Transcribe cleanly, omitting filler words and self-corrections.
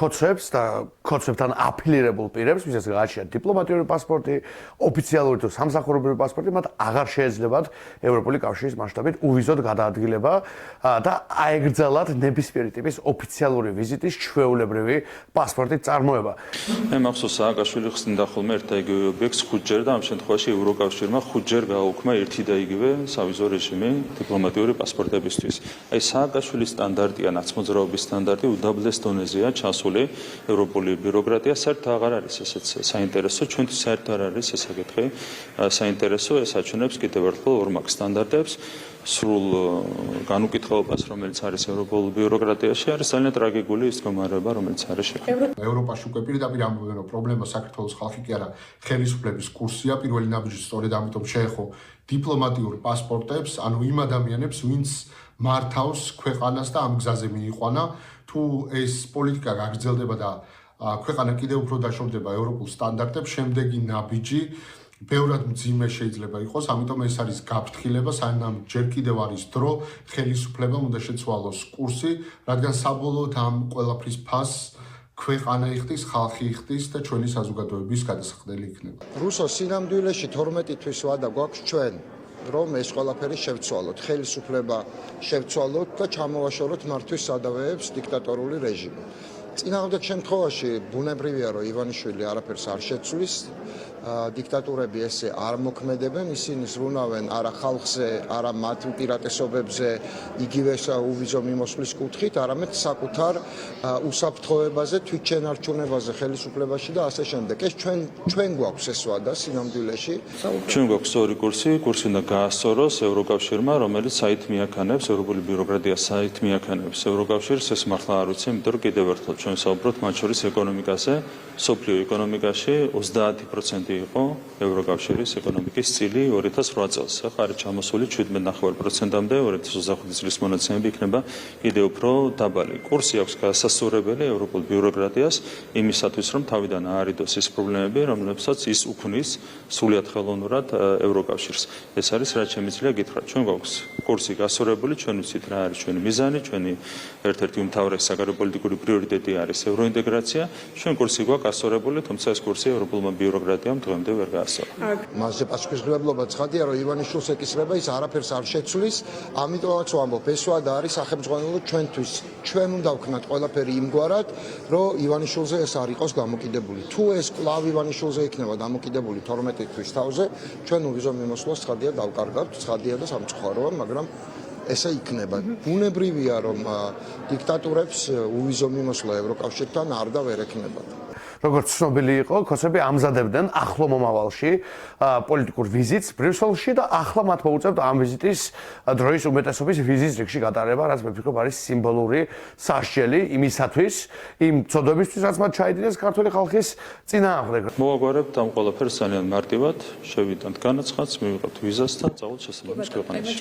ქოცებს და ქოცებთან აფილირებულ პირებს, ვისაც გააჩნიათ დიპლომატიური პასპორტი, ოფიციალური თუ სამსახურებრივი პასპორტი, მათ აღარ შეეძლებათ ევროპული კავშირის მასშტაბით უვიზოდ გადაადგილება და აეგრძალათ ნებისმიერი ტიპის ოფიციალური ვიზიტის ჩვეულებრივი პასპორტით წარმოება. მე მახსოვს სააკაშვილი ხსნიდა ხოლმე ერთ და იგივე ობიექტს ხუთჯერ და ამ შემთხვევაში ევროკავშირმა ხუთჯერ გააუქმა ერთი და იგივე სავიზო რეჟიმი დიპლომატიური პასპორტებისთვის. აი სააკაშვილის სტანდარტი ან ნაცმოძრაობის სტანდარტი უდაბლეს დონეზეა ჩასული ევროპული ბიუროკრატია საერთოდ აღარ არის ესეც საინტერესო ჩვენთვის საერთოდ არ არის ეს საკითხი საინტერესო ეს აჩვენებს კიდევ ერთხელ ორმაგ სტანდარტებს სრულ განუკითხაობას რომელიც არის ევროპულ ბიუროკრატიაში არის ძალიან ტრაგიკული ის მდგომარეობა რომელიც არის შექმნილი ევროპაში უკვე პირდაპირ ამბობენ რომ პრობლემა საქართველოს ხალხი კი არა ხელისუფლების კურსია პირველი ნაბიჯი სწორედ ამიტომ შეეხო დიპლომატიურ პასპორტებს ანუ იმ ადამიანებს ვინც მართავს ქვეყანას და ამ გზაზე მიიყვანა თუ ეს პოლიტიკა გაგრძელდება და ქვეყანა კიდევ უფრო დაშორდება ევროპულ სტანდარტებს შემდეგი ნაბიჯი ბევრად მძიმე შეიძლება იყოს, ამიტომ ეს არის გაფრთხილება, სანამ ჯერ კიდევ არის დრო, ხელისუფლებამ უნდა შეცვალოს კურსი, რადგან საბოლოოდ ამ ყველაფრის ფასს ქვეყანა იხდის, ხალხი იხდის და ჩვენი საზოგადოების გადასახდელი იქნება. რუსო სინამდვილეში 12 თვის ვადა გვაქვს ჩვენ, რომ ეს ყველაფერი შევცვალოთ, ხელისუფლება შევცვალოთ და ჩამოვაშოროთ მართვის სადავეებს დიქტატორული რეჟიმი. წინააღმდეგ შემთხვევაში ბუნებრივია რომ ივანიშვილი არაფერს არ შეცვლის დიქტატურები ესე არ მოქმედებენ ისინი ზრუნავენ არა ხალხზე არა მათ უპირატესობებზე იგივე უვიზო მიმოსვლის კუთხით არამედ საკუთარ უსაფრთხოებაზე თვითშენარჩუნებაზე ხელისუფლებაში და ასე შემდეგ ეს ჩვენ გვაქვს ეს ვადა სინამდვილეში ჩვენ გვაქვს ორი კურსი უნდა გაასწოროს ევროკავშირმა რომელიც საით მიაქანებს ევროპული ბიუროკრატია საით მიაქანებს ევროკავშირს ეს მართლა არ ვიცი იმიტომ რომ კიდევ ერთხელ ჩვენ საუბრობთ მათ შორის ეკონომიკაზე სოფლიო ეკონომიკაში 30% იყო ევროკავშირის ეკონომიკის წილი 2008 წელს. ახლა არის ჩამოსული 17.9%-მდე 2025 წლის მონაცემები იქნება კიდევ უფრო დაბალი. კურსი აქვს გასასწორებელი ევროპულ ბიუროკრატიას იმისათვის რომ თავიდან აარიდოს ის პრობლემები, რომლებსაც ის უქმნის სრულიად ხელოვნურად ევროკავშირს. ეს არის რაც შემიძლია გითხრათ. ჩვენ გვაქვს კურსი გასწორებული, ჩვენ ვიცით რა არის ჩვენი მიზანი, ჩვენი ერთ-ერთი უმთავრესი საგარეპოლიტიკური პრიორიტეტი არის ევროინტეგრაცია. ჩვენ კურსი გვაქვს გასწორებული, თუმცა ეს კურსი ევროპულმა ბიუროკრატიამ დღემდე ვერ გაასწორა. მასზე პასუხისმგებლობა ცხადია, რომ ივანიშვილს ეკისრება, ის არაფერს არ შეცვლის, ამიტომაც ვამბობ, ეს ვადა არის სახელმძღვანელო ჩვენთვის. ჩვენ უნდა ვქნათ ყველაფერი იმგვარად, რომ ივანიშვილზე ეს არ იყოს დამოკიდებული. თუ ეს კვლავ ივანიშვილზე იქნება დამოკიდებული 12 თვის თავზე, ჩვენ უვიზო მიმოსვლას ცხადია დავკარგავთ, ცხადია და სამწუხაროა, მაგრამ ესე იქნება. ბუნებრივია, რომ დიქტატურებს უვიზო მიმოსვლა ევროკავშირთან არ და ვერ ექნებათ. როგორც ცნობილი იყო, ქოცები ამზადებდნენ ახლო მომავალში პოლიტიკურ ვიზიტს ბრიუსელში და ახლა მათ მოუწევთ ამ ვიზიტის დროის უმეტესობის ვიზის რიგში გატარება, რაც მე ვფიქრობ არის სიმბოლური სასჯელი იმისათვის, იმ ცოდვებისთვის, რაც მათ ჩაიდინეს ქართული ხალხის წინააღმდეგ. მოვაგვარებთ ამ ყველაფერს ძალიან მარტივად, შევიტანთ განაცხადს, მივიღებთ ვიზას და წავალთ შესაბამის ქვეყანაში.